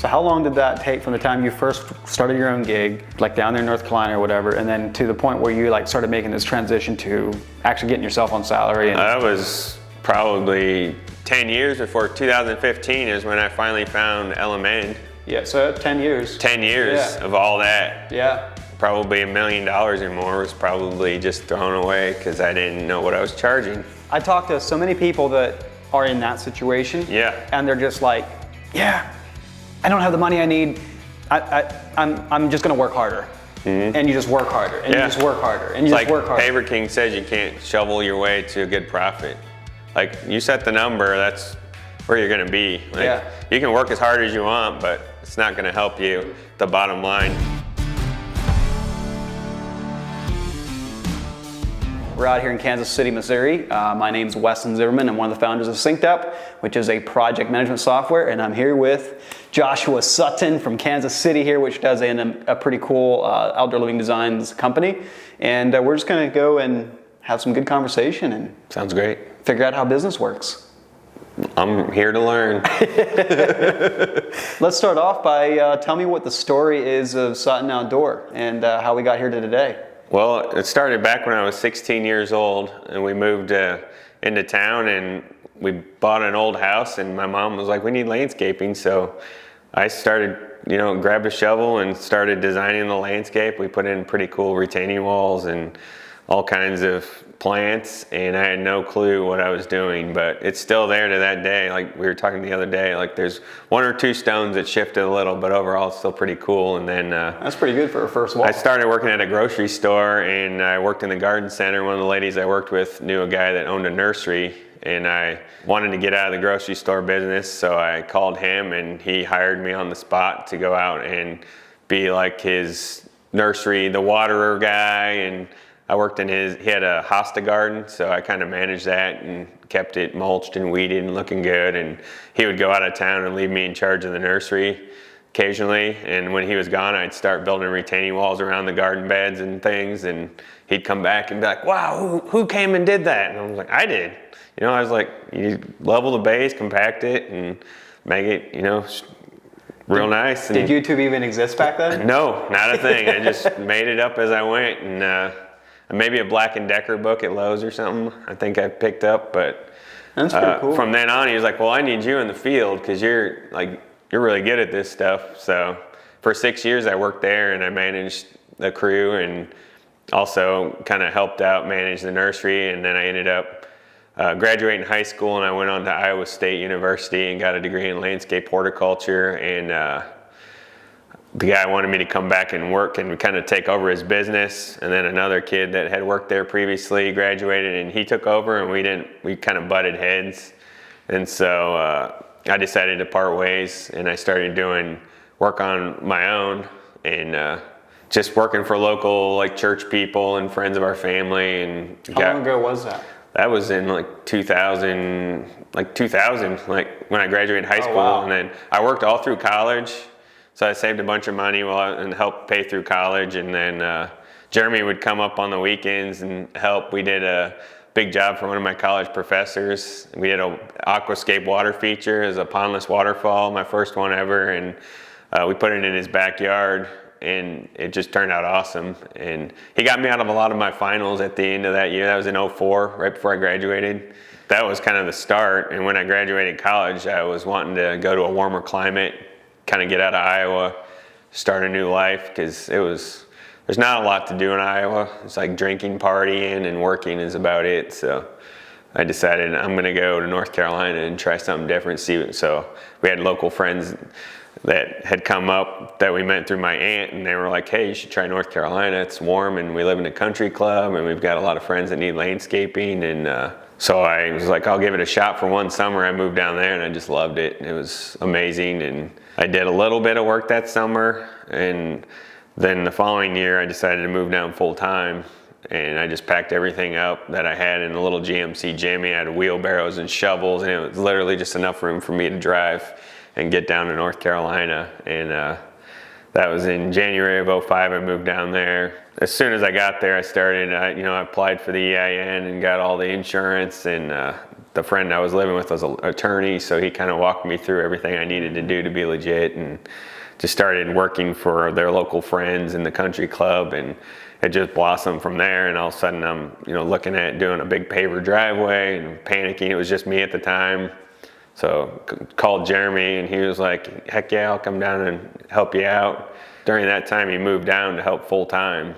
how long did that take from the time you first started your own gig, like down there in North Carolina or whatever, and then to the point where you like started making this transition to actually getting yourself on salary? That was probably 10 years before 2015 is when I finally found LMN. Yeah, so 10 years. 10 years of all that. Yeah. Probably $1 million or more was probably just thrown away because I didn't know what I was charging. I talk to so many people that are in that situation. Yeah. And they're just like, yeah, I don't have the money I need. I'm just gonna work harder. Mm-hmm. And you just work harder, and you just work harder, and you just work harder. Paper King says you can't shovel your way to a good profit. Like, you set the number, that's where you're gonna be. Like, you can work as hard as you want, but it's not gonna help you, the bottom line. We're out here in Kansas City, Missouri. My name's Weston Zimmerman. I'm one of the founders of SynkedUP, which is a project management software, and I'm here with Joshua Sutton from Kansas City here, which does a pretty cool outdoor living designs company. And we're just gonna go and have some good conversation and sounds great. Figure out how business works. I'm here to learn. Let's start off by tell me what the story is of Sutton Outdoor and how we got here to today. Well, it started back when I was 16 years old, and we moved into town, and we bought an old house, and my mom was like, we need landscaping. So I started, grabbed a shovel and started designing the landscape. We put in pretty cool retaining walls and all kinds of plants, and I had no clue what I was doing, but it's still there to that day. Like we were talking the other day, like there's one or two stones that shifted a little, but overall it's still pretty cool. And then that's pretty good for a first wall. I started working at a grocery store, and I worked in the garden center. One of the ladies I worked with knew a guy that owned a nursery, and I wanted to get out of the grocery store business, so I called him, and he hired me on the spot to go out and be like his nursery, the waterer guy. And I worked in he had a hosta garden, so I kind of managed that and kept it mulched and weeded and looking good. And he would go out of town and leave me in charge of the nursery occasionally. And when he was gone, I'd start building retaining walls around the garden beds and things. And he'd come back and be like, wow, who came and did that? And I was like, I did. I was like, you level the base, compact it, and make it, real nice. Did YouTube even exist back then? No, not a thing. I just made it up as I went. And maybe a Black & Decker book at Lowe's or something I think I picked up, but that's pretty cool. From then on he was like, well, I need you in the field because you're really good at this stuff. So for 6 years I worked there, and I managed the crew and also kind of helped out manage the nursery. And then I ended up graduating high school, and I went on to Iowa State University and got a degree in landscape horticulture. And the guy wanted me to come back and work and kind of take over his business. And then another kid that had worked there previously graduated, and he took over, and we kind of butted heads. And so I decided to part ways, and I started doing work on my own and just working for local church people and friends of our family. And how long ago was that? That was in 2000, when I graduated high school. Wow. And then I worked all through college. So I saved a bunch of money and helped pay through college. And then Jeremy would come up on the weekends and help. We did a big job for one of my college professors. We did an aquascape water feature as a pondless waterfall, my first one ever. And we put it in his backyard, and it just turned out awesome. And he got me out of a lot of my finals at the end of that year. That was in 2004, right before I graduated. That was kind of the start. And when I graduated college, I was wanting to go to a warmer climate, kind of get out of Iowa, start a new life, because there's not a lot to do in Iowa. It's like drinking, partying, and working is about it. So I decided I'm going to go to North Carolina and try something different. So we had local friends that had come up that we met through my aunt, and they were like, hey, you should try North Carolina. It's warm, and we live in a country club, and we've got a lot of friends that need landscaping. And so I was like, I'll give it a shot for one summer. I moved down there, and I just loved it. It was amazing. And I did a little bit of work that summer, and then the following year I decided to move down full time, and I just packed everything up that I had in a little GMC Jimmy. I had wheelbarrows and shovels, and it was literally just enough room for me to drive and get down to North Carolina. And That was in January of '05. I moved down there. As soon as I got there, I started, I applied for the EIN and got all the insurance, and the friend I was living with was an attorney, so he kind of walked me through everything I needed to do to be legit, and just started working for their local friends in the country club, and it just blossomed from there. And all of a sudden I'm looking at doing a big paver driveway and panicking. It was just me at the time. So called Jeremy, and he was like, heck yeah, I'll come down and help you out. During that time he moved down to help full time.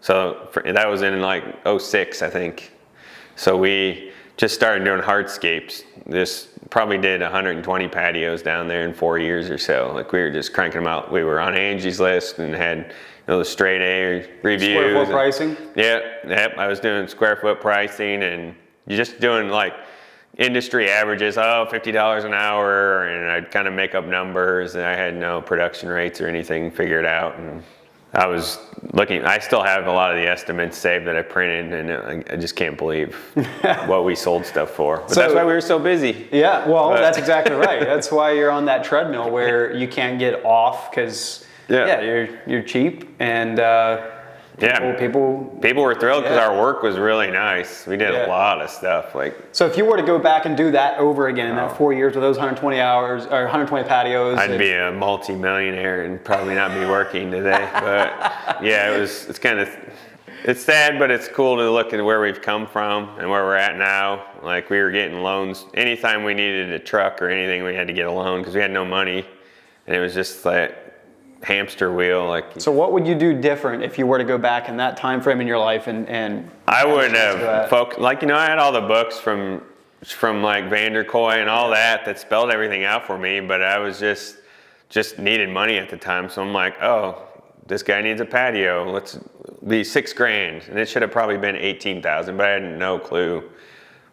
So that was in like '06, I think. So we just started doing hardscapes. Probably did 120 patios down there in 4 years or so. Like, we were just cranking them out. We were on Angie's List and had the straight A reviews. Square foot pricing? Yep. I was doing square foot pricing, and you're just doing like industry averages, $50 an hour, and I'd kind of make up numbers, and I had no production rates or anything figured out. And I was looking, I still have a lot of the estimates saved that I printed, and I just can't believe what we sold stuff for. But that's why we were so busy. Yeah, well, that's exactly right. That's why you're on that treadmill where you can't get off, because you're cheap, and people were thrilled because our work was really nice. We did a lot of stuff. So if you were to go back and do that over again in that 4 years with those 120 hours or 120 patios, I'd be a multi-millionaire and probably not be working today. But yeah, it's sad, but it's cool to look at where we've come from and where we're at now. Like, we were getting loans anytime we needed a truck or anything. We had to get a loan because we had no money, and it was just like hamster wheel. So what would you do different if you were to go back in that time frame in your life and I would have I had all the books from like Vanderkoy and all that spelled everything out for me, but I was just needed money at the time. So I'm like, oh, this guy needs a patio, let's be $6,000, and it should have probably been 18,000, but I had no clue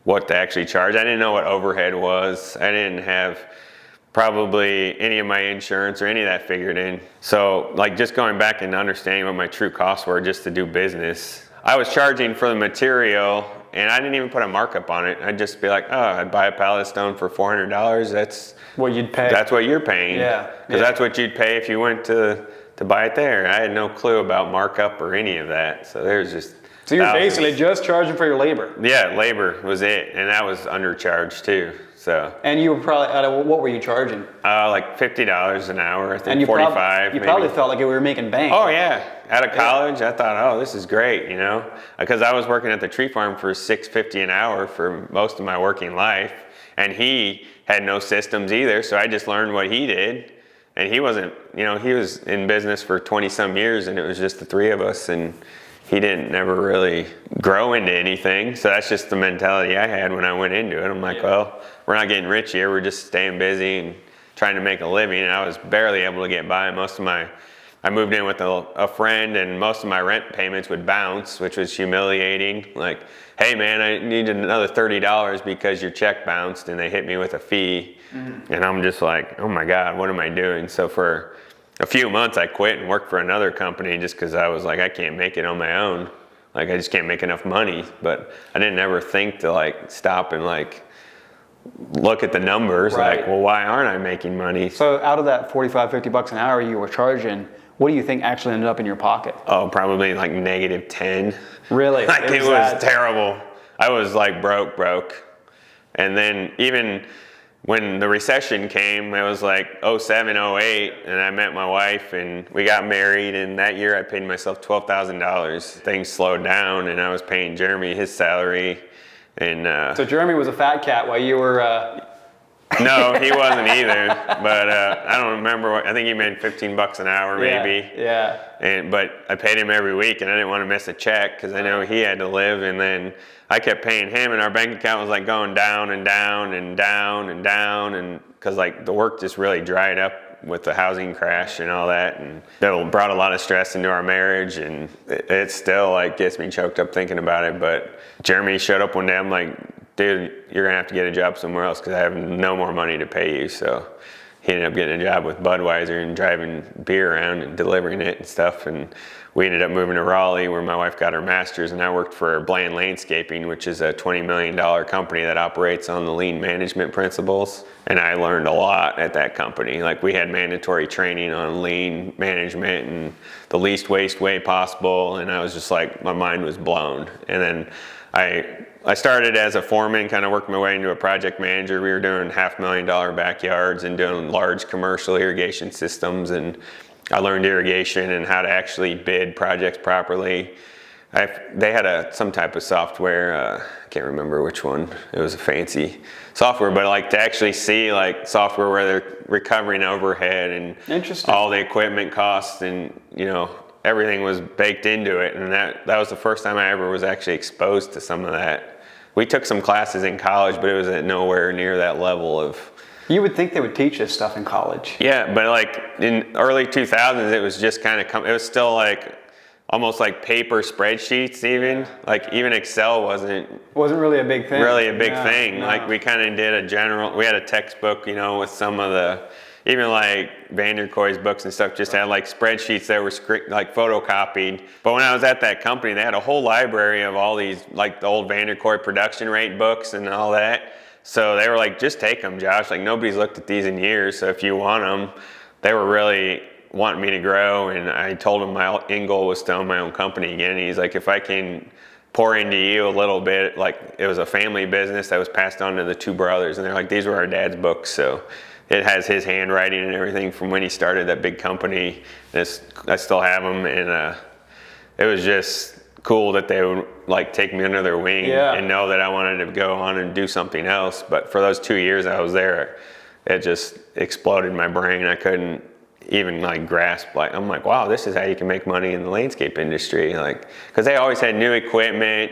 what to actually charge. I didn't know what overhead was. I didn't have probably any of my insurance or any of that figured in. So just going back and understanding what my true costs were just to do business. I was charging for the material, and I didn't even put a markup on it. I'd just be like, oh, I'd buy a pallet of stone for $400. That's what you'd pay. That's what you're paying. Yeah. Because that's what you'd pay if you went to buy it there. I had no clue about markup or any of that. So there's just So you're basically just charging for your labor. Yeah, labor was it, and that was undercharged too. So. And you were probably, what were you charging? Like $50 an hour, I think. And you 45. You probably felt like you were making bank. Oh yeah, out of college, I thought, oh, this is great, because I was working at the tree farm for $6.50 an hour for most of my working life, and he had no systems either, so I just learned what he did, and he wasn't, he was in business for 20 some years, and it was just the three of us, and he didn't never really grow into anything. So that's just the mentality I had when I went into it. I'm like, well, we're not getting rich here. We're just staying busy and trying to make a living. And I was barely able to get by. I moved in with a friend, and most of my rent payments would bounce, which was humiliating. Like, hey man, I need another $30 because your check bounced, and they hit me with a fee. Mm-hmm. And I'm just like, oh my God, what am I doing? So for a few months I quit and worked for another company just because I was like, I can't make it on my own. I just can't make enough money. But I didn't ever think to stop and look at the numbers. Right. Well, why aren't I making money? So out of that $45-50 an hour you were charging, what do you think actually ended up in your pocket? Oh, probably -10. Really? It was terrible. I was broke. And then even when the recession came, it was 07, 08, and I met my wife and we got married, and that year I paid myself $12,000. Things slowed down, and I was paying Jeremy his salary. And so Jeremy was a fat cat while you were... No, he wasn't either, but I don't remember I think he made $15 an hour maybe. Yeah. But I paid him every week, and I didn't want to miss a check because I know he had to live, and then I kept paying him, and our bank account was going down and down and down and down, and because the work just really dried up with the housing crash and all that, and that brought a lot of stress into our marriage, and it still gets me choked up thinking about it. But Jeremy showed up one day. I'm like, dude, you're gonna have to get a job somewhere else because I have no more money to pay you. So he ended up getting a job with Budweiser and driving beer around and delivering it and stuff. And we ended up moving to Raleigh, where my wife got her master's, and I worked for Bland Landscaping, which is a $20 million company that operates on the lean management principles. And I learned a lot at that company. Like, we had mandatory training on lean management and the least waste way possible, and I was just like, my mind was blown. And then I started as a foreman, kind of worked my way into a project manager. We were doing $500,000 backyards and doing large commercial irrigation systems, and I learned irrigation and how to actually bid projects properly. They had some type of software, I can't remember which one. It was a fancy software, but like to actually see like software where they're recovering overhead and all the equipment costs, and everything was baked into it. And that was the first time I ever was actually exposed to some of that. We took some classes in college, but it was at nowhere near that level of. You would think they would teach this stuff in college. Yeah, but like in early 2000s, it was just kind of it was still like almost like paper spreadsheets even. Like even Excel wasn't really a big thing. No. Like we kind of did we had a textbook, with some of the, even like Vanderkoy's books and stuff just had like spreadsheets that were like photocopied. But when I was at that company, they had a whole library of all these, like the old Vanderkoy production rate books and all that. So they were like, just take them, Josh. Like, nobody's looked at these in years. So if you want them, they were really wanting me to grow. And I told him my end goal was to own my own company again. And he's like, if I can pour into you a little bit, like it was a family business that was passed on to the two brothers. And they're like, these were our dad's books. So it has his handwriting and everything from when he started that big company. I still have them. And it was just cool that they would like take me under their wing and know that I wanted to go on and do something else. But for those 2 years I was there, it just exploded my brain. I couldn't even like grasp, like, I'm like, wow, this is how you can make money in the landscape industry. Like, because they always had new equipment,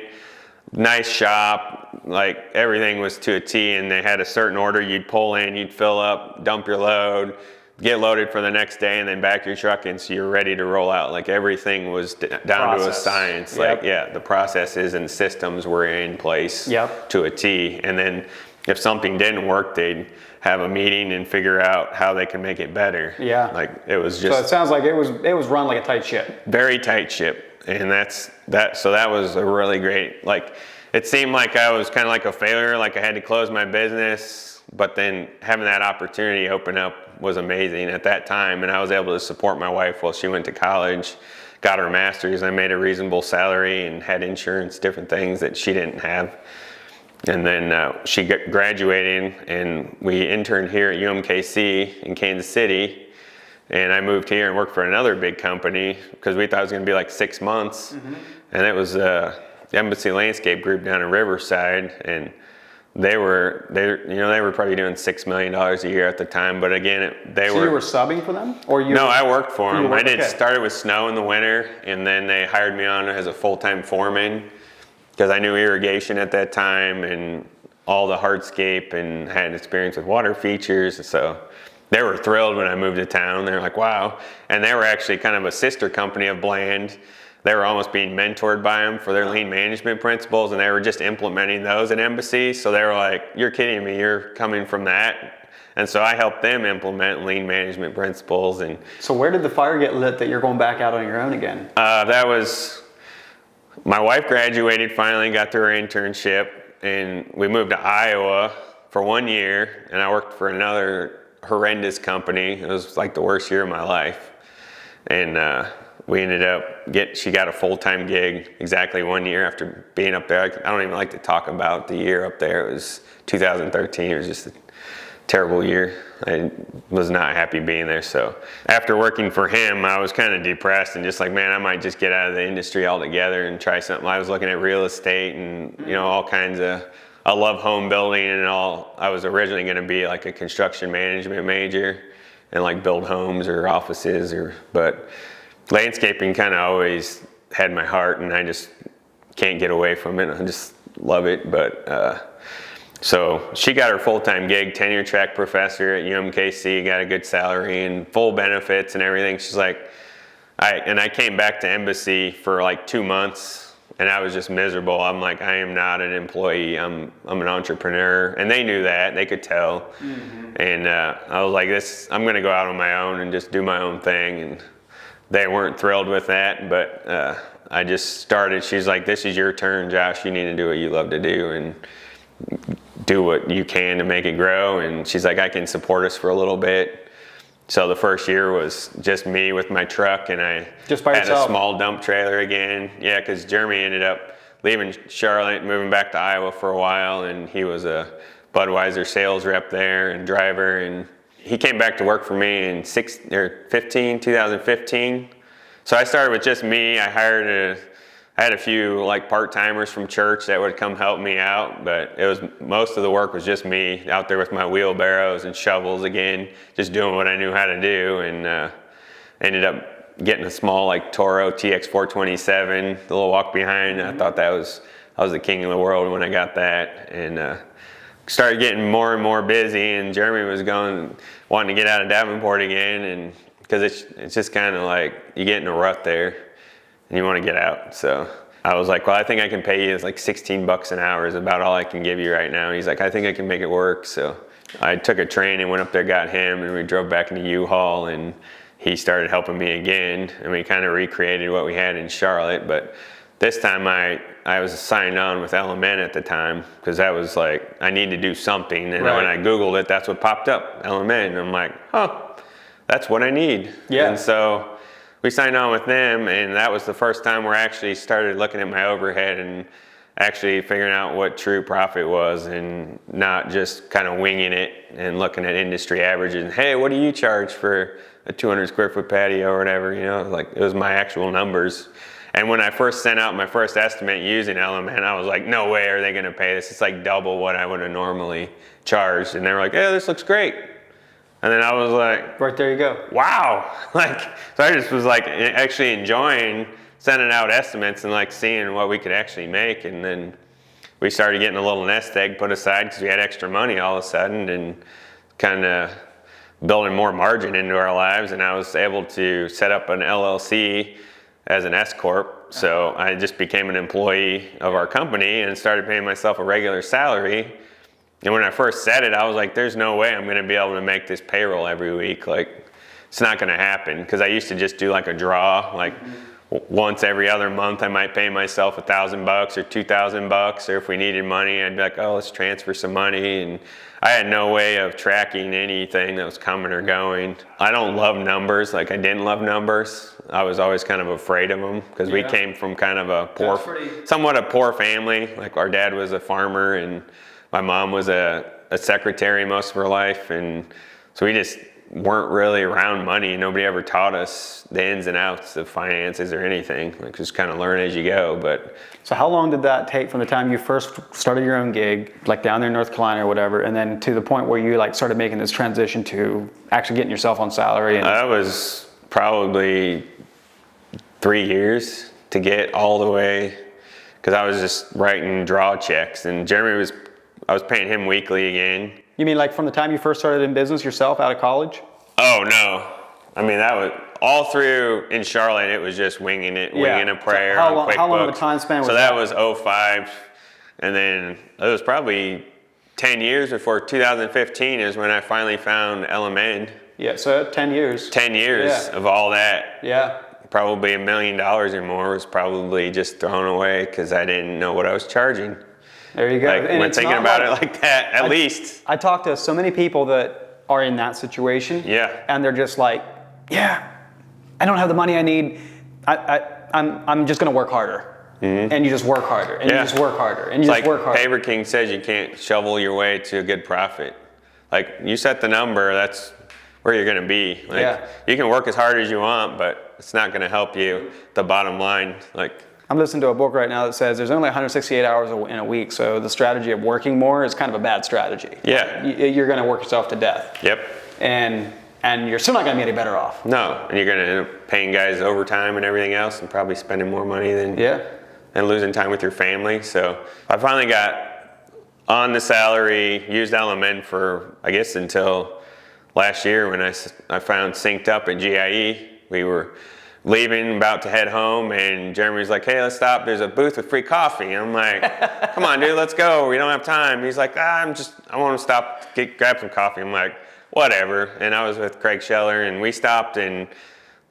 nice shop, like everything was to a T, and they had a certain order you'd pull in, you'd fill up, dump your load, get loaded for the next day, and then back your truck in so you're ready to roll out. Like everything was down to a science. Like, the processes and systems were in place to a T. And then if something didn't work, they'd have a meeting and figure out how they can make it better. Yeah. Like it was just. So it sounds like it was run like a tight ship. Very tight ship. And so that was a really great, like, it seemed like I was kind of like a failure, like I had to close my business, but then having that opportunity open up was amazing at that time. And I was able to support my wife while she went to college, got her master's. I made a reasonable salary and had insurance, different things that she didn't have. And then she graduated, and we interned here at UMKC in Kansas City. And I moved here and worked for another big company because we thought it was going to be like 6 months. And it was the Embassy Landscape Group down in Riverside, and they were probably doing $6 million a year at the time. But again, So you were subbing for them, or you? No, I worked for them. Started with snow in the winter, and then they hired me on as a full-time foreman because I knew irrigation at that time and all the hardscape and had experience with water features. So they were thrilled when I moved to town. They were like, wow. And they were actually kind of a sister company of Bland. They were almost being mentored by them for their lean management principles, and they were just implementing those at Embassy. So they were like, you're kidding me, you're coming from that. And so I helped them implement lean management principles. And so where did the fire get lit that you're going back out on your own again? That was, my wife graduated finally, got through her internship, and we moved to Iowa for 1 year, and I worked for another horrendous company. It was like the worst year of my life. And we ended up she got a full-time gig exactly 1 year after being up there. I don't even like to talk about the year up there. It was 2013. It was just a terrible year. I was not happy being there. So after working for him, I was kind of depressed and just like, man, I might just get out of the industry altogether and try something. I was looking at real estate and, all kinds of, I love home building and all. I was originally going to be like a construction management major and like build homes or offices but landscaping kind of always had my heart, and I just can't get away from it. I just love it. But so she got her full-time gig, tenure track professor at UMKC, got a good salary and full benefits and everything. She's like, I came back to Embassy for like 2 months and I was just miserable. I'm like, I am not an employee. I'm an entrepreneur, and they knew that. They could tell. Mm-hmm. And I was like, I'm going to go out on my own and just do my own thing. And they weren't thrilled with that, but I just started. She's like, this is your turn, Josh. You need to do what you love to do and do what you can to make it grow. And she's like, I can support us for a little bit. So the first year was just me with my truck, and I just by had yourself. A small dump trailer again. Yeah, because Jeremy ended up leaving Charlotte, moving back to Iowa for a while, and he was a Budweiser sales rep there and driver, and he came back to work for me in 2015. So I started with just me. I had a few like part-timers from church that would come help me out, but most of the work was just me out there with my wheelbarrows and shovels again, just doing what I knew how to do, and ended up getting a small like Toro TX 427, the little walk behind. I thought I was the king of the world when I got that, and started getting more and more busy, and Jeremy was wanting to get out of Davenport again, and because it's just kind of like you get in a rut there and you want to get out. So I was like, well, I think I can pay you. It's like $16 an hour is about all I can give you right now. And he's like, I think I can make it work. So I took a train and went up there, got him, and we drove back into U-Haul, and he started helping me again, and we kind of recreated what we had in Charlotte. But this time I was signed on with LMN at the time, because that was like, I need to do something. And right. When I Googled it, that's what popped up, LMN. And I'm like, that's what I need. Yeah. And so we signed on with them, and that was the first time where I actually started looking at my overhead and actually figuring out what true profit was, and not just kind of winging it and looking at industry averages. And, hey, what do you charge for a 200 square foot patio or whatever? Like it was my actual numbers. And when I first sent out my first estimate using Element, I was like, no way are they going to pay this. It's like double what I would have normally charged. And they were like, yeah, this looks great. And then I was like, right there you go. Wow. So I just was like actually enjoying sending out estimates and like seeing what we could actually make. And then we started getting a little nest egg put aside because we had extra money all of a sudden, and kind of building more margin into our lives. And I was able to set up an LLC as an S Corp. So I just became an employee of our company and started paying myself a regular salary. And when I first said it, I was like, there's no way I'm going to be able to make this payroll every week. Like, it's not going to happen. Because I used to just do like a draw. Like, once every other month, I might pay myself $1,000 or $2,000. Or if we needed money, I'd be like, oh, let's transfer some money. And I had no way of tracking anything that was coming or going. I don't love numbers. Like, I didn't love numbers. I was always kind of afraid of them because we came from kind of a somewhat a poor family. Like, our dad was a farmer, and my mom was a secretary most of her life, and so we just weren't really around money. Nobody ever taught us the ins and outs of finances or anything. Like, just kind of learn as you go. But so how long did that take from the time you first started your own gig, like down there in North Carolina or whatever, and then to the point where you like started making this transition to actually getting yourself on salary? And that was probably 3 years to get all the way, because I was just writing draw checks, and I was paying him weekly again. You mean like from the time you first started in business yourself out of college? Oh, no. I mean, that was all through in Charlotte. It was just winging it, winging a prayer. So how long of a time span was that? So that was 05. And then it was probably 10 years before 2015 is when I finally found LMN. Yeah, so 10 years. 10 years of all that. Yeah. Probably $1 million or more was probably just thrown away because I didn't know what I was charging. There you go. Like, when thinking about it like that, at least. I talk to so many people that are in that situation. Yeah. And they're just like, yeah, I don't have the money I need. I'm just going to work harder. Mm-hmm. And you just work harder. And you just work harder. And you just work harder. Paver King says you can't shovel your way to a good profit. Like, you set the number, that's where you're going to be. Like, you can work as hard as you want, but it's not going to help you. The bottom line, like, I'm listening to a book right now that says there's only 168 hours in a week, so the strategy of working more is kind of a bad strategy. Yeah. You're going to work yourself to death. Yep. And you're still not going to be any better off. No, and you're going to end up paying guys overtime and everything else, and probably spending more money than and losing time with your family. So I finally got on the salary, used LMN for, I guess, until last year when I found SynkedUP at GIE. We leaving, about to head home, and Jeremy's like, hey, let's stop. There's a booth with free coffee. And I'm like, come on, dude, let's go. We don't have time. He's like, I want to stop, grab some coffee. I'm like, whatever. And I was with Craig Scheller, and we stopped, and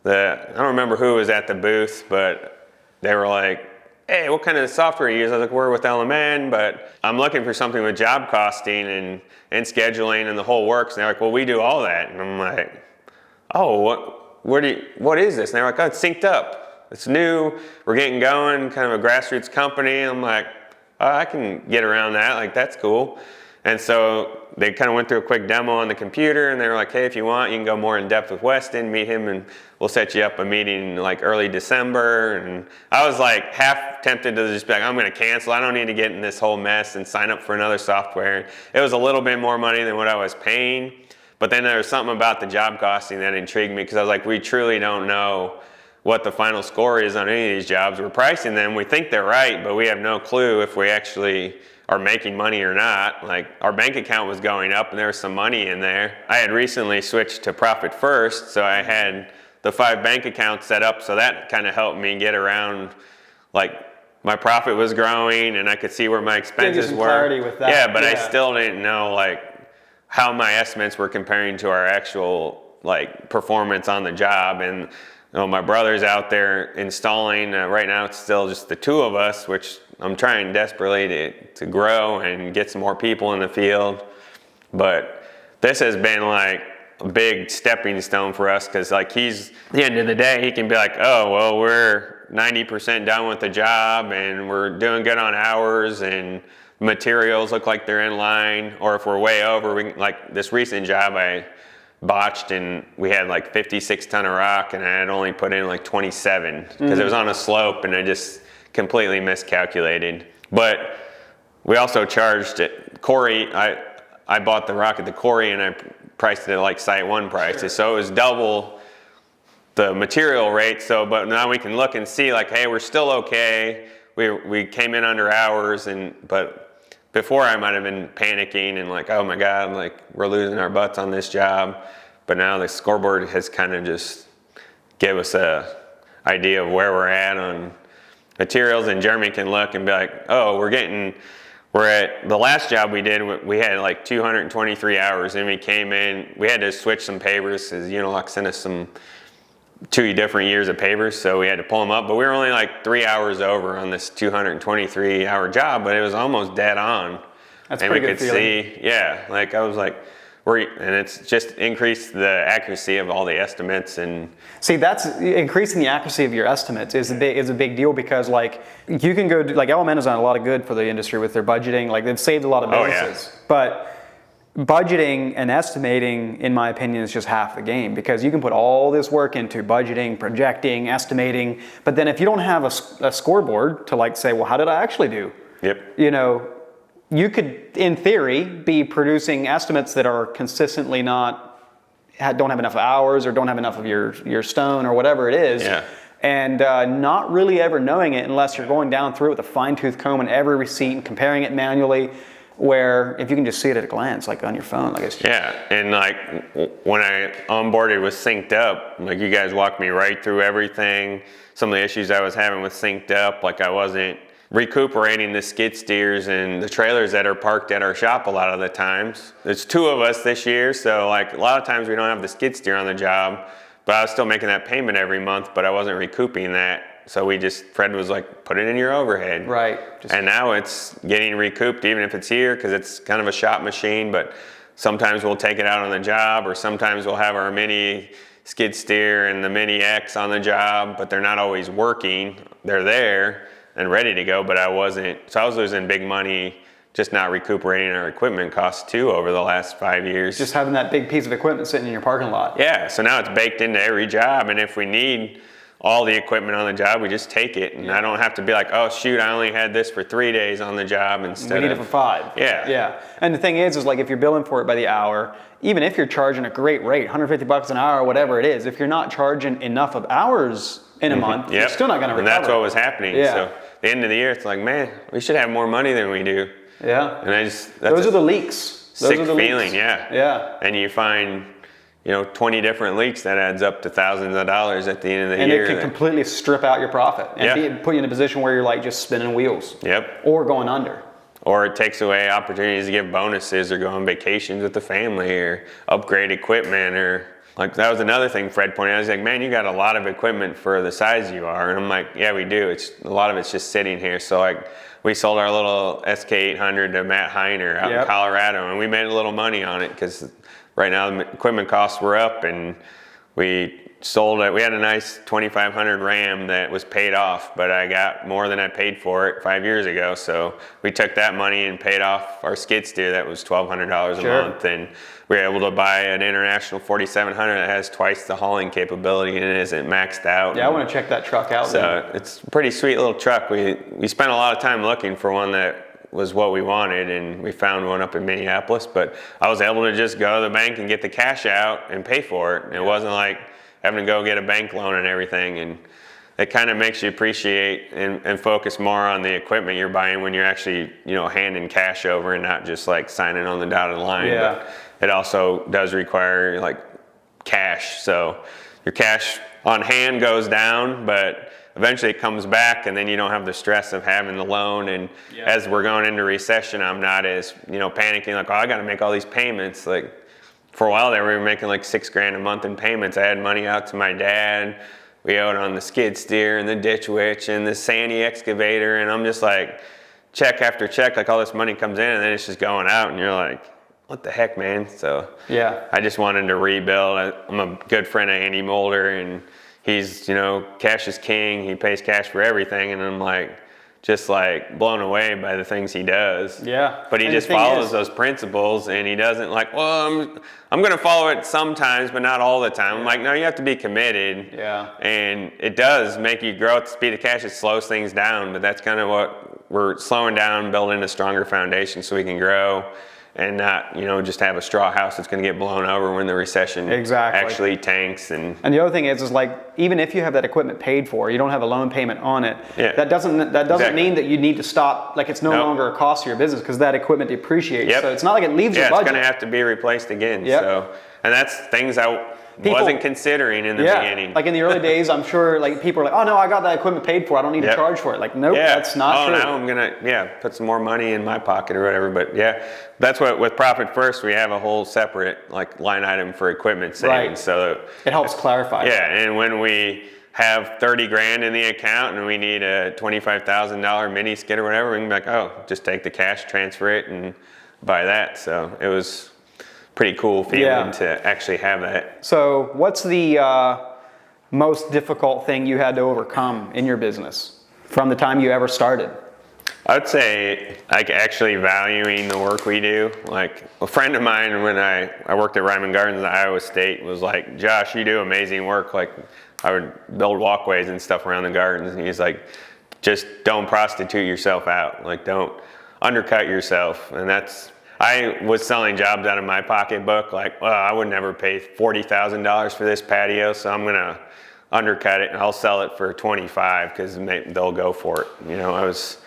I don't remember who was at the booth, but they were like, hey, what kind of software you use? I was like, we're with LMN, but I'm looking for something with job costing and scheduling and the whole works. And they're like, well, we do all that. And I'm like, oh, what is this? And they're like, oh, it's SynkedUP. It's new. We're getting going, kind of a grassroots company. I'm like, oh, I can get around that. Like, that's cool. And so they kind of went through a quick demo on the computer, and they were like, hey, if you want, you can go more in depth with Weston, meet him, and we'll set you up a meeting like early December. And I was like half tempted to just be like, I'm going to cancel. I don't need to get in this whole mess and sign up for another software. It was a little bit more money than what I was paying. But then there was something about the job costing that intrigued me, because I was like, we truly don't know what the final score is on any of these jobs. We're pricing them. We think they're right, but we have no clue if we actually are making money or not. Like, our bank account was going up and there was some money in there. I had recently switched to Profit First, so I had the 5 bank accounts set up, so that kind of helped me get around. Like, my profit was growing and I could see where my expenses were. Clarity with that. Yeah, but I still didn't know like how my estimates were comparing to our actual like performance on the job. And you know, my brother's out there installing. Right now it's still just the 2 of us, which I'm trying desperately to grow and get some more people in the field. But this has been like a big stepping stone for us, because like at the end of the day, he can be like, oh, well, we're 90% done with the job and we're doing good on hours and materials look like they're in line. Or if we're way over, like this recent job I botched and we had like 56 ton of rock and I had only put in like 27 because it was on a slope and I just completely miscalculated. But we also charged it. Corey, I bought the rock at the quarry and I priced it at like Site 1 prices. Sure. So it was double the material rate. So, but now we can look and see like, hey, we're still okay. We came in under hours, but before I might have been panicking and like, oh my God, like we're losing our butts on this job. But now the scoreboard has kind of just gave us a idea of where we're at on materials, and Jeremy can look and be like, oh, we're at the last job we did, we had like 223 hours and we came in, we had to switch some pavers because Unilock sent us some 2 different years of pavers, so we had to pull them up, but we were only like 3 hours over on this 223 hour job, but it was almost dead on. That's and pretty we good could feeling. see, yeah, like I was like, and it's just increased the accuracy of all the estimates. And see, that's increasing the accuracy of your estimates is a big deal, because like you can go like LMN has done a lot of good for the industry with their budgeting. Like they've saved a lot of businesses. Yeah. But budgeting and estimating, in my opinion, is just half the game, because you can put all this work into budgeting, projecting, estimating, but then if you don't have a scoreboard to like say, well, how did I actually do? Yep. You could, in theory, be producing estimates that are consistently don't have enough hours or don't have enough of your stone or whatever it is. Yeah. And not really ever knowing it unless you're going down through it with a fine-tooth comb in every receipt and comparing it manually, where if you can just see it at a glance, like on your phone, like it's just... Yeah, and like when I onboarded with SynkedUP, like you guys walked me right through everything. Some of the issues I was having with SynkedUP, like I wasn't recuperating the skid steers and the trailers that are parked at our shop a lot of the times. There's 2 of us this year, so like a lot of times we don't have the skid steer on the job, but I was still making that payment every month, but I wasn't recouping that. So Fred was like, put it in your overhead. Right. And now it's getting recouped, even if it's here, because it's kind of a shop machine, but sometimes we'll take it out on the job, or sometimes we'll have our mini skid steer and the mini X on the job, but they're not always working. They're there and ready to go, but I wasn't. So I was losing big money just not recuperating our equipment costs too over the last 5 years. Just having that big piece of equipment sitting in your parking lot. Yeah, so now it's baked into every job, and if we need all the equipment on the job, we just take it, and I don't have to be like, oh shoot, I only had this for 3 days on the job instead we need it for 5. Yeah. Yeah. And the thing is like if you're billing for it by the hour, even if you're charging a great rate, $150 an hour, whatever it is, if you're not charging enough of hours in a month, you're still not going to recover. And that's what was happening. Yeah. So at the end of the year, it's like, man, we should have more money than we do. Yeah. And that's those are the leaks. Sick feeling, yeah. Yeah. And you find 20 different leaks, that adds up to thousands of dollars at the end of the year. And it can completely strip out your profit and put you in a position where you're like just spinning wheels. Yep. Or going under. Or it takes away opportunities to give bonuses or go on vacations with the family or upgrade equipment, or like that was another thing Fred pointed out. He's like, man, you got a lot of equipment for the size you are. And I'm like, yeah, we do. It's a lot of it's just sitting here. So like we sold our little SK800 to Matt Heiner out in Colorado, and we made a little money on it because right now the equipment costs were up, and we sold it. We had a nice 2500 Ram that was paid off, but I got more than I paid for it 5 years ago. So we took that money and paid off our skid steer that was $1,200 a month, and we were able to buy an International 4700 that has twice the hauling capability and it isn't maxed out. Yeah, I want to check that truck out. So it's a pretty sweet little truck. We spent a lot of time looking for one that was what we wanted, and we found one up in Minneapolis, but I was able to just go to the bank and get the cash out and pay for it. And it wasn't like having to go get a bank loan and everything, and it kind of makes you appreciate and focus more on the equipment you're buying when you're actually, handing cash over and not just like signing on the dotted line. Yeah. But it also does require like cash. So your cash on hand goes down, but eventually it comes back, and then you don't have the stress of having the loan. And as we're going into recession, I'm not as, panicking like, oh, I got to make all these payments. Like, for a while there, we were making like $6,000 a month in payments. I had money out to my dad. We owed on the skid steer and the ditch witch and the Sandy excavator. And I'm just like, check after check, like all this money comes in and then it's just going out. And you're like, what the heck, man? So I just wanted to rebuild. I'm a good friend of Andy Mulder, and he's, cash is king. He pays cash for everything. And I'm like, just like blown away by the things he does. Yeah. But he just follows those principles, and he doesn't like, well, I'm going to follow it sometimes, but not all the time. I'm like, no, you have to be committed. Yeah. And it does make you grow at the speed of cash. It slows things down, but that's kind of what we're slowing down, building a stronger foundation so we can grow and not, just have a straw house that's going to get blown over when the recession actually tanks. And the other thing is like, even if you have that equipment paid for, you don't have a loan payment on it. That doesn't mean that you need to stop. Like, it's no longer a cost to your business because that equipment depreciates. So it's not like it leaves your budget. It's going to have to be replaced again. So, and that's things I wasn't considering in the beginning. Like in the early days, I'm sure like people are like, oh no, I got that equipment paid for. I don't need to charge for it. Like, nope, that's not true. Now I'm going to, put some more money in my pocket or whatever. But that's what, with Profit First, we have a whole separate like line item for equipment savings. So it helps clarify. And when we have 30 grand in the account and we need a $25,000 mini skid or whatever, we can be like, oh, just take the cash, transfer it, and buy that. So it was pretty cool feeling to actually have that. So what's the most difficult thing you had to overcome in your business from the time you ever started? I'd say like actually valuing the work we do. Like a friend of mine when I worked at Ryman Gardens at Iowa State was like, Josh, you do amazing work. Like I would build walkways and stuff around the gardens. And he's like, just don't prostitute yourself out. Like don't undercut yourself. And I was selling jobs out of my pocketbook, like, well, I would never pay $40,000 for this patio, so I'm gonna undercut it and I'll sell it for $25 because they'll go for it. I was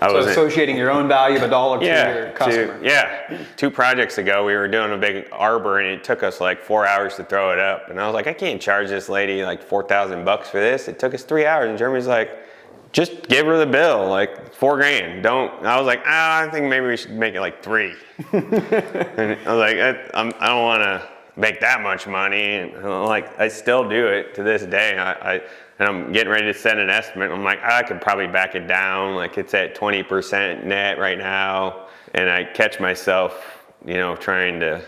associating your own value of $1 to your customer. 2 projects ago, we were doing a big arbor and it took us like 4 hours to throw it up, and I was like, I can't charge this lady like $4,000 for this. It took us 3 hours, and Jeremy's like, just give her the bill, like $4,000. I was like, I think maybe we should make it like 3. And I was like, I don't want to make that much money. And I still do it to this day. And I'm getting ready to send an estimate. I'm like, I could probably back it down. Like it's at 20% net right now. And I catch myself, trying to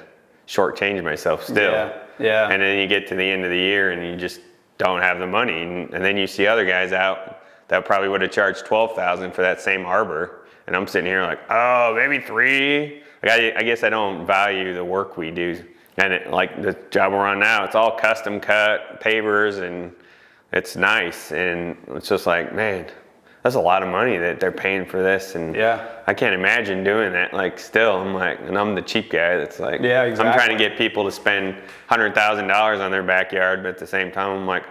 shortchange myself still. Yeah. And then you get to the end of the year and you just don't have the money. And then you see other guys out that probably would have charged $12,000 for that same arbor, and I'm sitting here like, oh, maybe 3. Like I guess I don't value the work we do, and like the job we're on now, it's all custom cut pavers, and it's nice, and it's just like, man, that's a lot of money that they're paying for this, and I can't imagine doing that. Like still, I'm like, and I'm the cheap guy that's like, I'm trying to get people to spend $100,000 on their backyard, but at the same time, I'm like,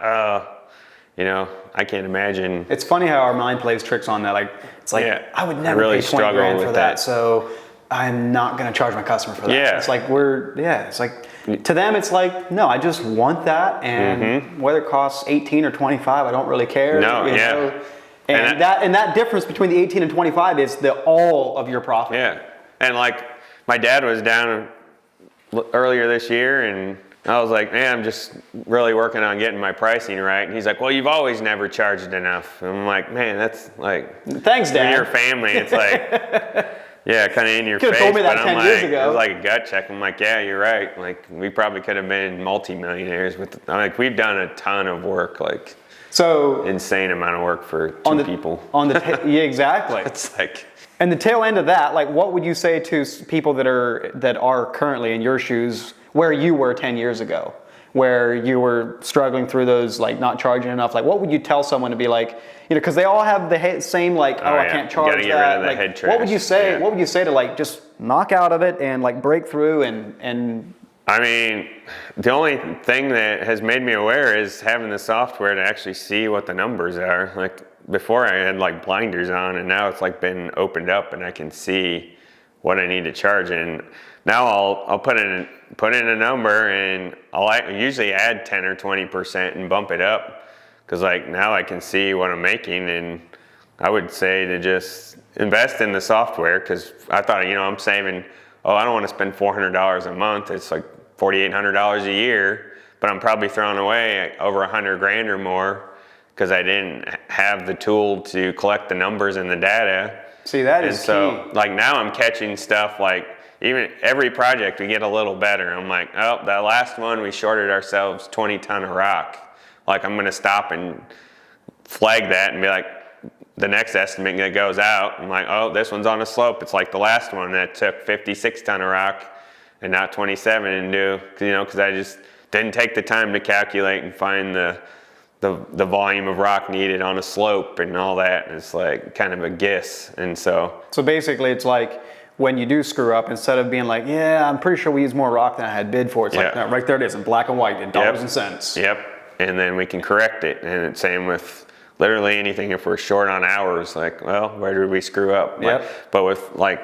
I can't imagine. It's funny how our mind plays tricks on that. Like, it's like, I would never pay 20 grand for that, so I'm not going to charge my customer for that. It's like it's like To them, it's like, no, I just want that, and whether it costs 18 or 25, I don't really care. No, you yeah. know? And that difference between the 18 and 25 is all of your profit. Yeah. And like my dad was down earlier this year, and I was like, man, I'm just really working on getting my pricing right. And he's like, well, you've always never charged enough. And I'm like, man, that's like, thanks, Dad. in your family, it's like, yeah, kind of in your face. Told me that but 10 I'm years like, ago. it was like a gut check. I'm like, yeah, you're right. Like, we probably could have been multimillionaires with. Like, we've done a ton of work, like, so insane amount of work for two people. Yeah, exactly. It's like. And the tail end of that, like, what would you say to people that are currently in your shoes, where you were 10 years ago, where you were struggling through those, like, not charging enough? Like, what would you tell someone to be like, you know, because they all have the same, like, I can't charge you gotta get that. rid of the like, head trash. what would you say? Yeah. What would you say to, like, just knock out of it and, like, break through and I mean, the only thing that has made me aware is having the software to actually see what the numbers are. Like, before I had like blinders on, and now it's like been opened up and I can see what I need to charge. And now I'll put in a number, and I'll usually add 10 or 20% and bump it up, because like now I can see what I'm making. And I would say to just invest in the software, because I thought, you know, I'm saving, I don't want to spend $400 a month. It's like $4,800 a year, but I'm probably throwing away over 100 grand or more because I didn't have the tool to collect the numbers and the data. See, that is and so, key. like, now I'm catching stuff, like, even every project we get a little better. I'm like, oh, that last one we shorted ourselves 20 ton of rock. Like, I'm gonna stop and flag that and be like, the next estimate that goes out, I'm like, oh, this one's on a slope. It's like the last one that took 56 ton of rock and not 27, and because I just didn't take the time to calculate and find the volume of rock needed on a slope and all that. It's like kind of a guess. And so basically it's like, when you do screw up, instead of being like, yeah, I'm pretty sure we used more rock than I had bid for, it's like, no, right there it is in black and white in dollars and cents. Yep. And then we can correct it. And it's same with literally anything. If we're short on hours, like, well, where did we screw up? Yep. But with like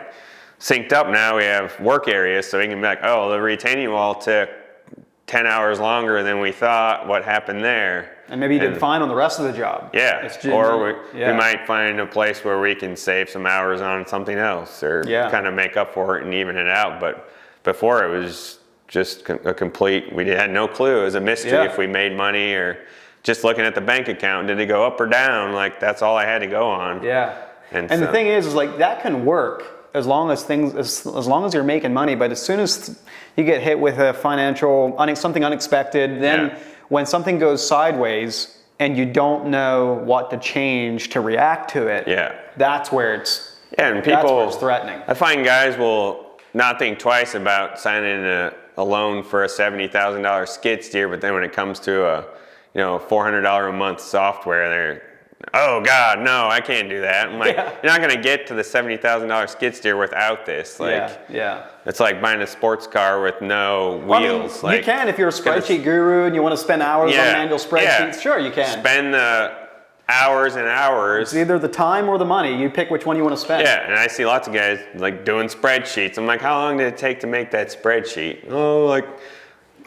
SynkedUP now, we have work areas, so we can be like, oh, the retaining wall took 10 hours longer than we thought. What happened there? And maybe you did fine on the rest of the job. Yeah. Or we might find a place where we can save some hours on something else, or kind of make up for it and even it out. But before, it was just a complete, we had no clue. It was a mystery if we made money, or just looking at the bank account, did it go up or down? Like, that's all I had to go on. Yeah. And so, the thing is like, that can work as long as long as you're making money. But as soon as you get hit with a financial, something unexpected, then when something goes sideways and you don't know what to change to react to it, that's where it's and people, it's threatening. I find guys will not think twice about signing a loan for a $70,000 skid steer, but then when it comes to a $400 a month software, they're, oh God, no, I can't do that. I'm like, you're not gonna get to the $70,000 skid steer without this. Like, it's like buying a sports car with no wheels. I mean, you can if you're a spreadsheet guru and you want to spend hours on manual spreadsheets. Sure, you can. Spend the hours and hours. It's either the time or the money. You pick which one you want to spend. Yeah, and I see lots of guys like doing spreadsheets. I'm like, how long did it take to make that spreadsheet? Oh, like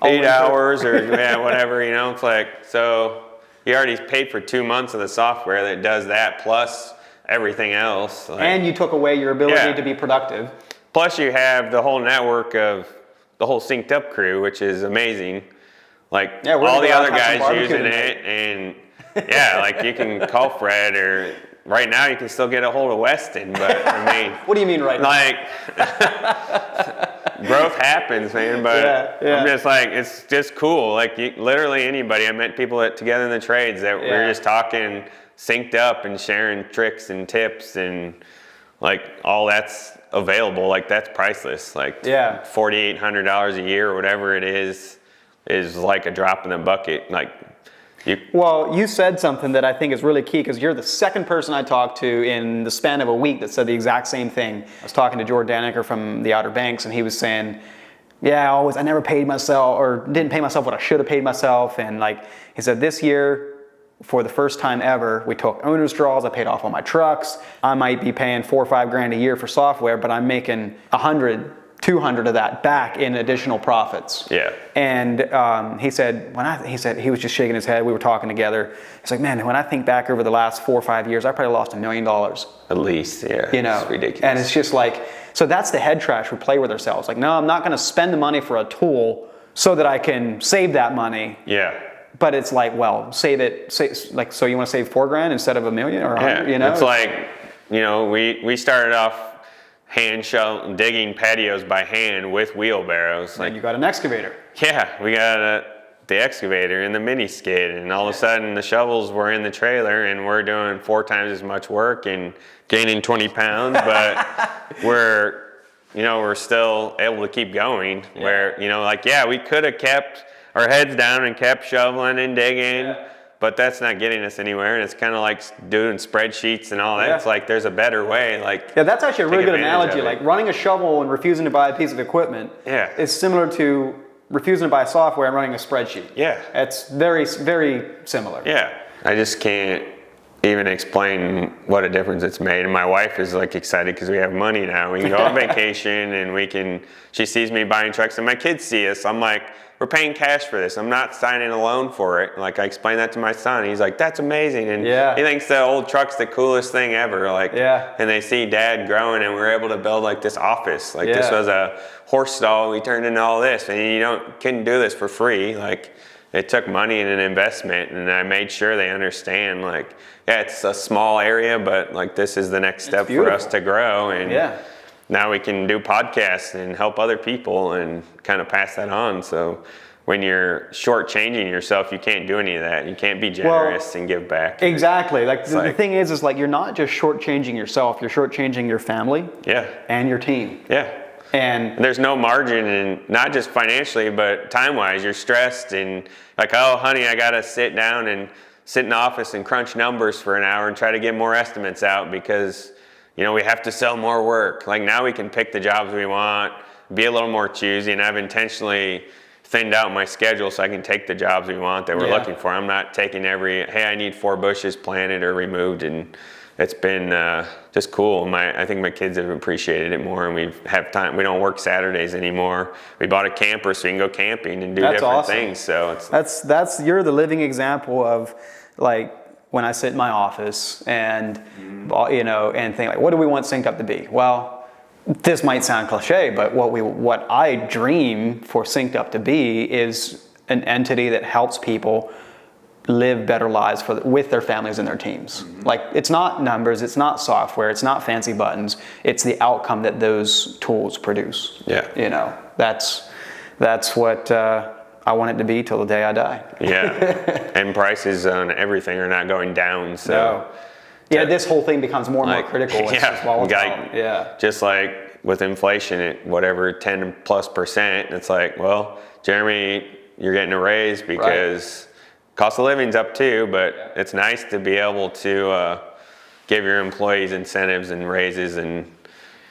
8 hours or whatever. It's like, so you already paid for 2 months of the software that does that plus everything else. Like, and you took away your ability to be productive. Plus you have the whole network of the whole SynkedUP crew, which is amazing. Like, all the other guys using it, and like, you can call Fred, or right now you can still get a hold of Weston, but I mean, what do you mean right now? Like, growth happens, man, but I'm just like, it's just cool. Like, literally anybody. I met people together in the trades that we're just talking SynkedUP and sharing tricks and tips, and like, all that's available. Like, that's priceless. Like, $4,800 a year or whatever it is like a drop in the bucket. Like, well, you said something that I think is really key, because you're the second person I talked to in the span of a week that said the exact same thing. I was talking to Jordan Daniker from the Outer Banks, and he was saying, I never paid myself, or didn't pay myself what I should have paid myself. And like, he said, this year, for the first time ever, we took owner's draws. I paid off all my trucks. I might be paying $4 or $5 grand a year for software, but I'm making 100 200 of that back in additional profits. Yeah. And he said, he was just shaking his head. We were talking together. He's like, man, when I think back over the last 4 or 5 years, I probably lost $1 million. At least, yeah. It's ridiculous. And it's just like, so that's the head trash we play with ourselves. Like, no, I'm not going to spend the money for a tool so that I can save that money. Yeah. But it's like, well, so you want to save $4,000 instead of $1 million or 100, It's like, we started off digging patios by hand with wheelbarrows. And you got an excavator. Yeah, we got the excavator and the mini skid, and all of a sudden the shovels were in the trailer, and we're doing 4 times as much work and gaining 20 pounds, but we're still able to keep going. Yeah. Where, we could have kept our heads down and kept shoveling and digging. Yeah. But that's not getting us anywhere, and it's kind of like doing spreadsheets and all that. Yeah. It's like there's a better way. That's actually a really good analogy. Like running a shovel and refusing to buy a piece of equipment is similar to refusing to buy software and running a spreadsheet. Yeah, it's very, very similar. Yeah, I just can't even explain what a difference it's made. And my wife is like excited because we have money now. We can go on vacation, and she sees me buying trucks, and my kids see us. I'm like, we're paying cash for this. I'm not signing a loan for it. Like, I explained that to my son. He's like, that's amazing. And he thinks the old truck's the coolest thing ever. And they see Dad growing, and we're able to build like this office. This was a horse stall. We turned into all this, and you couldn't do this for free. It took money and an investment, and I made sure they understand, it's a small area, but this is the next step for us to grow. And now we can do podcasts and help other people and kind of pass that on. So when you're shortchanging yourself, you can't do any of that. You can't be generous and give back. Exactly. The thing is you're not just shortchanging yourself, you're shortchanging your family and your team. Yeah. And there's no margin, and not just financially, but time-wise. You're stressed and oh, honey, I got to sit down and sit in the office and crunch numbers for an hour and try to get more estimates out because we have to sell more work. Now we can pick the jobs we want, be a little more choosy, and I've intentionally thinned out my schedule so I can take the jobs we want that we're looking for. I'm not taking hey, I need 4 bushes planted or removed, and it's been just cool. I think my kids have appreciated it more, and we have time. We don't work Saturdays anymore. We bought a camper so we can go camping and do different things. So you're the living example of when I sit in my office and and think what do we want SynkedUP to be? Well, this might sound cliche, but what I dream for SynkedUP to be is an entity that helps people live better lives with their families and their teams. Mm-hmm. It's not numbers, it's not software, it's not fancy buttons, it's the outcome that those tools produce. Yeah. That's what I want it to be till the day I die. Yeah. And prices on everything are not going down, so this whole thing becomes more and more critical. It's just volatile. Just like with inflation at whatever 10+%, it's well, Jeremy, you're getting a raise because cost of living's up too, but it's nice to be able to give your employees incentives and raises and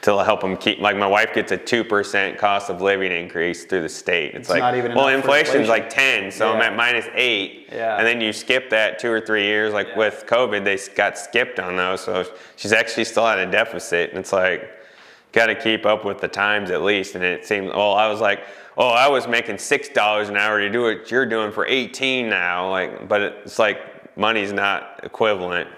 to help them keep, my wife gets a 2% cost of living increase through the state. It's not even inflation's 10, so I'm at -8. Yeah. And then you skip that 2 or 3 years, with COVID, they got skipped on those. So she's actually still at a deficit. And it's got to keep up with the times at least. And it seemed, I was I was making $6 an hour to do what you're doing for 18 now. But it's money's not equivalent.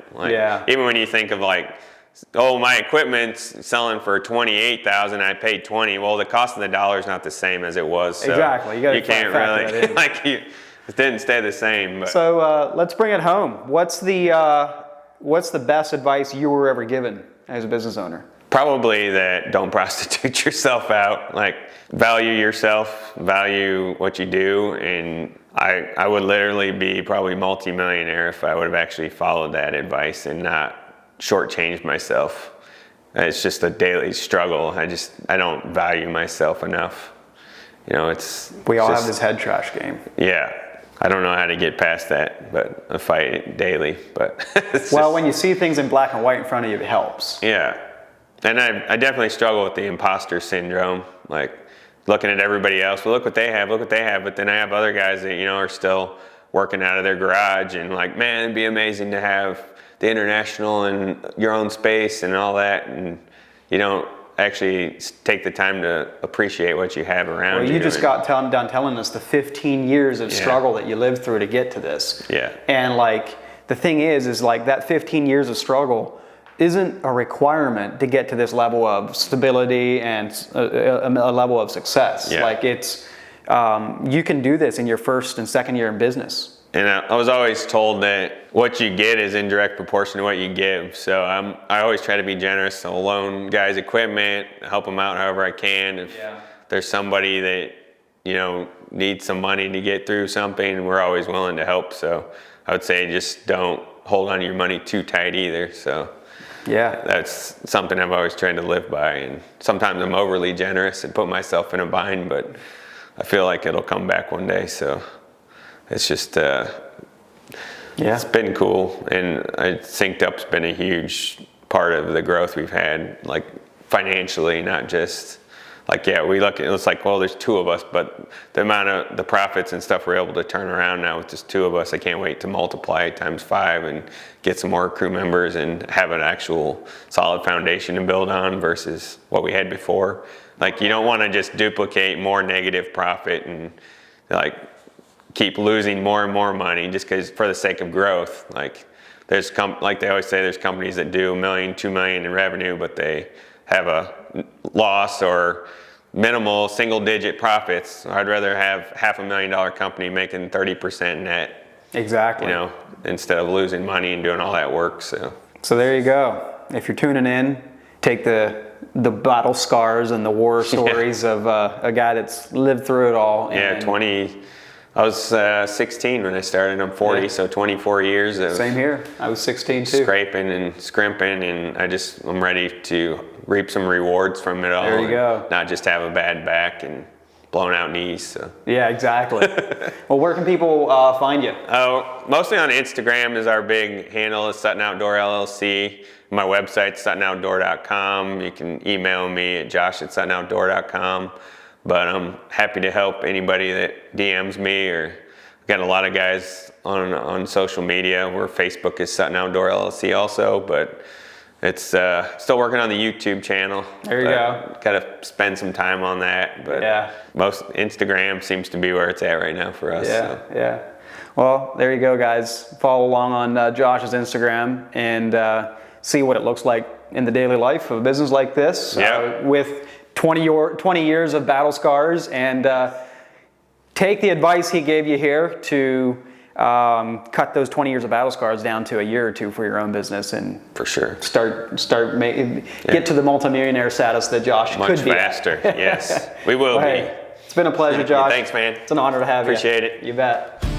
Even when you think of my equipment's selling for $28,000, I paid $20. Well, the cost of the dollar is not the same as it was. So exactly. You can't really it didn't stay the same. But. So let's bring it home. What's the best advice you were ever given as a business owner? Probably that don't prostitute yourself out. Value yourself, value what you do, and I would literally be probably multimillionaire if I would have actually followed that advice and not shortchanged myself. It's just a daily struggle. I don't value myself enough. We all have this head trash game. Yeah. I don't know how to get past that, but I fight it daily. But when you see things in black and white in front of you, it helps. Yeah. And I definitely struggle with the imposter syndrome, looking at everybody else. Well, look what they have. But then I have other guys that, are still working out of their garage and man, it'd be amazing to have the international and your own space and all that. And you don't actually take the time to appreciate what you have around you. Well, you just got done telling us the 15 years of struggle that you lived through to get to this. Yeah. And like, the thing is like that 15 years of struggle isn't a requirement to get to this level of stability and a level of success. Yeah. Like it's, you can do this in your first and second year in business. And I was always told that what you get is in direct proportion to what you give. So I always try to be generous. I'll loan guys equipment, help them out however I can. If there's somebody that, you know, needs some money to get through something, we're always willing to help. So I would say just don't hold on to your money too tight either. So yeah, that's something I've always tried to live by. And sometimes I'm overly generous and put myself in a bind, but I feel like it'll come back one day. So it's just, it's been cool. And SynkedUP's been a huge part of the growth we've had, like financially, not just like, we look at it's like, well, there's two of us, but the amount of the profits and stuff we're able to turn around now with just two of us, I can't wait to multiply it times 5 and get some more crew members and have an actual solid foundation to build on versus what we had before. Like, you don't want to just duplicate more negative profit and like keep losing more and more money just because for the sake of growth. Like there's like they always say, there's companies that do $1 million, $2 million in revenue, but they have a loss or minimal single-digit profits. I'd rather have $500,000 company making 30% net. Exactly. You know, instead of losing money and doing all that work. So there you go. If you're tuning in, take the battle scars and the war stories of a guy that's lived through it all. I was 16 when I started. I'm 40, so 24 years of same here. I was 16 too. Scraping and scrimping, and I'm ready to reap some rewards from it all. There you go. Not just have a bad back and blown out knees. So. Yeah, exactly. Well, where can people find you? Oh, mostly on Instagram is our big handle, is Sutton Outdoor LLC. My website's suttonoutdoor.com. You can email me at josh@suttonoutdoor.com. But I'm happy to help anybody that DMs me, or I've got a lot of guys on social media where Facebook is Sutton Outdoor LLC also, but it's still working on the YouTube channel. There you go. Got to spend some time on that, but most Instagram seems to be where it's at right now for us. Yeah. Well, there you go, guys. Follow along on Josh's Instagram and see what it looks like in the daily life of a business like this with 20 years of battle scars, and take the advice he gave you here to cut those 20 years of battle scars down to a year or two for your own business, and for sure get to the multimillionaire status that Josh much could be faster. Yes, we will be. It's been a pleasure, Josh. Thanks, man. It's an honor to have you. Appreciate it. You bet.